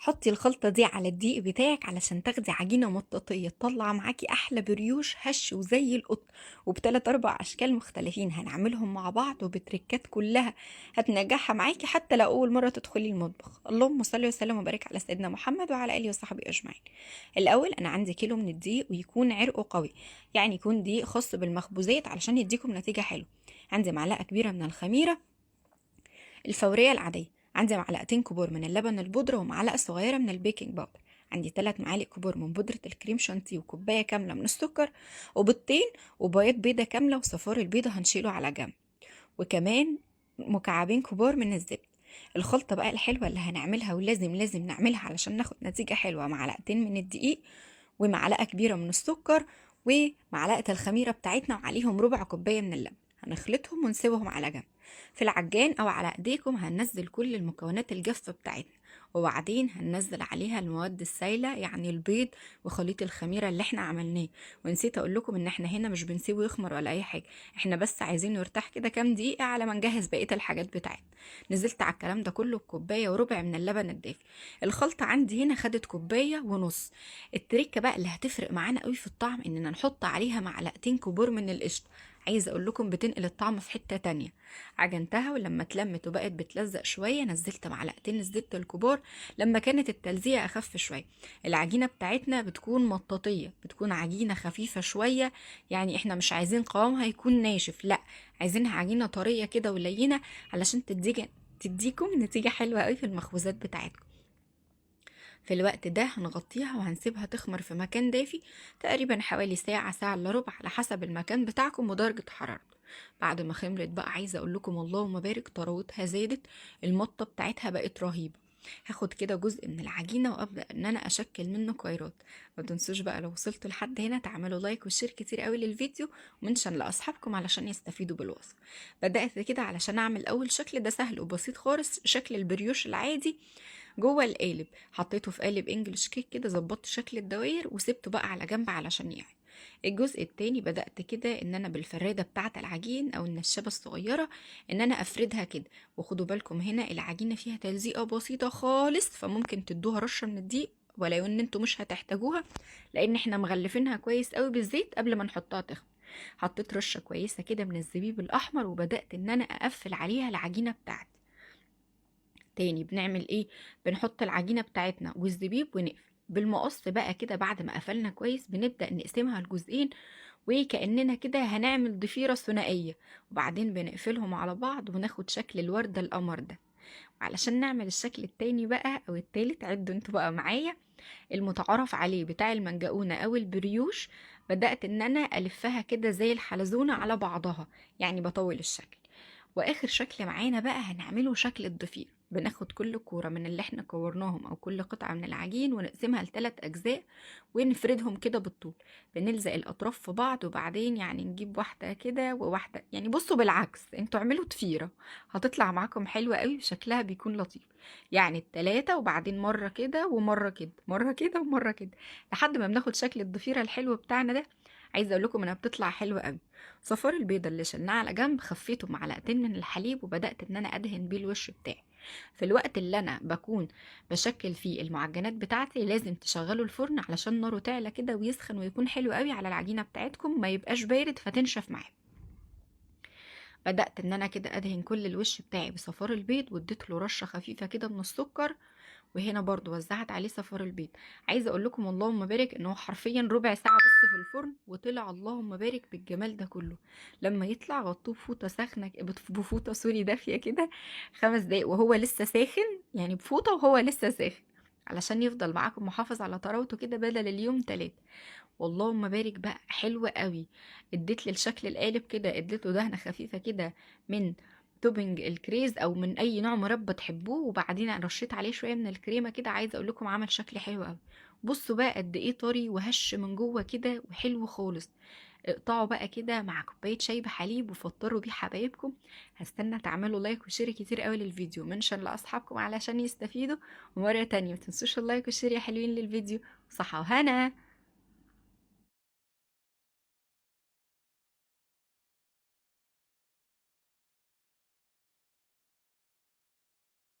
حطي الخلطة دي على الدقيق بتاعك علشان تاخدي عجينة مطاطية تطلع معاكي أحلى بريوش هش وزي القط، وبتلات أربع أشكال مختلفين هنعملهم مع بعض وبتركات كلها هتنجحها معاكي حتى لو أول مرة تدخلي المطبخ. اللهم صل وسلم وبارك على سيدنا محمد وعلى آله وصحبه أجمعين. الأول أنا عندي كيلو من الدقيق ويكون عرقه قوي، يعني يكون دقيق خاص بالمخبوزات علشان يديكم نتيجة حلوة. عندي معلقة كبيرة من الخميرة الفورية العادية، عندي معلقتين كبار من اللبن البودرة ومعلقة صغيرة من البيكنج باودر، عندي 3 معالق كبار من بودرة الكريم شانتيه وكوباية كاملة من السكر وبيضتين وبياض بيضة كاملة وصفار البيضة هنشيله على جنب، وكمان مكعبين كبار من الزبد. الخلطة بقى الحلوة اللي هنعملها ولازم نعملها علشان ناخد نتيجة حلوة: معلقتين من الدقيق ومعلقة كبيرة من السكر ومعلقة الخميرة بتاعتنا وعليهم ربع كوباية من اللبن. هنخلطهم ونسيبهم على جنب. في العجان او على ايديكم هننزل كل المكونات الجافة بتاعتنا، وبعدين هننزل عليها المواد السائلة يعني البيض وخليط الخميرة اللي احنا عملناه. ونسيت اقول لكم ان احنا هنا مش بنسيبه يخمر ولا اي حاجة، احنا بس عايزينه يرتاح كده كام دقيقة على ما نجهز بقية الحاجات بتاعتنا. نزلت على الكلام ده كله بكوباية وربع من اللبن الدافي. الخلطة عندي هنا خدت كوباية ونص. التركة بقى اللي هتفرق معانا قوي في الطعم اننا نحط عليها معلقتين كبار من القشطة. عايزه اقول لكم بتنقل الطعم في حتة تانية. عجنتها ولما اتلمت وبقت بتلزق شوية نزلت معلقتين الزبدة الكبار لما كانت التلزيق اخف شوية. العجينة بتاعتنا بتكون مطاطية، بتكون عجينة خفيفة شوية، يعني احنا مش عايزين قوامها يكون ناشف، لا، عايزينها عجينة طرية كده ولينة علشان تديكم نتيجة حلوة قوي في المخبوزات بتاعتكم. في الوقت ده هنغطيها وهنسيبها تخمر في مكان دافي تقريبا حوالي ساعة، ساعة الا ربع، على حسب المكان بتاعكم ودرجة حرارته. بعد ما خمرت بقى عايزة اقول لكم اللهم بارك طراوتها زادت، المطة بتاعتها بقت رهيبة. هاخد كده جزء من العجينة وابدأ ان انا اشكل منه كويرات. ما تنسوش بقى لو وصلتوا لحد هنا تعملوا لايك وشير كتير قوي للفيديو ومنشن لاصحابكم علشان يستفيدوا بالوصف. بدأت كده علشان اعمل اول شكل، ده سهل وبسيط خالص، شكل البريوش العادي جوه القالب. حطيته في قالب انجلش كيك كده، ظبطت شكل الدوائر وسبته بقى على جنب علشان يعمل. الجزء التاني بدأت كده ان انا بالفرادة بتاعة العجين او النشابة الصغيرة ان انا افردها كده. وخدوا بالكم هنا العجينة فيها تلزيقة بسيطة خالص، فممكن تدوها رشة من الدقيق، ولو ان انتوا مش هتحتاجوها لان احنا مغلفينها كويس قوي بالزيت قبل ما نحطها تخمر. حطيت رشة كويسة كده من الزبيب الاحمر وبدأت ان انا اقفل عليها العجينة بتاعتي. تاني بنعمل ايه؟ بنحط العجينة بتاعتنا والزبيب ونقفل بالمقص بقى كده. بعد ما قفلنا كويس بنبدأ نقسمها لجزئين وكأننا كده هنعمل ضفيرة ثنائية، وبعدين بنقفلهم على بعض وناخد شكل الوردة القمر ده. علشان نعمل الشكل التاني بقى او التالت عدوا انتوا بقى معايا، المتعارف عليه بتاع المنجقونة او البريوش، بدأت ان انا الفها كده زي الحلزونة على بعضها، يعني بطول الشكل. واخر شكل معانا بقى هنعمله شكل الضفير. بناخد كل كورة من اللي احنا كورناهم او كل قطعة من العجين ونقسمها ل3 اجزاء ونفردهم كده بالطول. بنلزق الاطراف في بعض وبعدين يعني نجيب واحدة كده وواحدة، يعني بصوا بالعكس انتوا اعملوا ضفيرة هتطلع معاكم حلوة قوي وشكلها بيكون لطيف. يعني ال3 وبعدين مرة كده ومرة كده، مرة كده ومرة كده، لحد ما بناخد شكل الضفيرة الحلو بتاعنا ده. عايزه اقول لكم انها بتطلع حلوه قوي. صفار البيضه اللي شلناه على جنب خفيته معلقتين من الحليب وبدات ان انا ادهن بيه الوش بتاعي. في الوقت اللي انا بكون بشكل فيه المعجنات بتاعتي لازم تشغلوا الفرن علشان ناره تعلى كده ويسخن ويكون حلو قوي على العجينه بتاعتكم، ما يبقاش بارد فتنشف معاكم. بدأت ان انا كده ادهن كل الوش بتاعي بصفار البيض واديت له رشة خفيفة كده من السكر، وهنا برضو وزعت عليه صفار البيض. عايزه اقول لكم اللهم بارك ان هو حرفيا ربع ساعه بس في الفرن وطلع اللهم بارك بالجمال ده كله. لما يطلع غطوه بفوطه ساخنه، بفوطه سوري دافيه كده 5 دقايق وهو لسه ساخن، يعني بفوطه وهو لسه ساخن علشان يفضل معاكم محافظ على طراوته كده بدل اليوم 3. واللهم بارك بقى حلوة قوي. اديت للشكل القالب كده، اديت له دهنة خفيفة كده من توبنج الكريز او من اي نوع مربى تحبوه، وبعدين رشيت عليه شويه من الكريمه كده. عايزه اقول لكم عمل شكل حلو قوي. بصوا بقى قد ايه طري وهش من جوه كده وحلو خالص. اقطعوا بقى كده مع كوبايه شاي بحليب وفطروا بيه حبايبكم. هستنى تعملوا لايك وشير كتير قوي للفيديو، منشن لاصحابكم علشان يستفيدوا. ومره تانية متنسوش اللايك والشير يا حلوين للفيديو. صحة وهنا.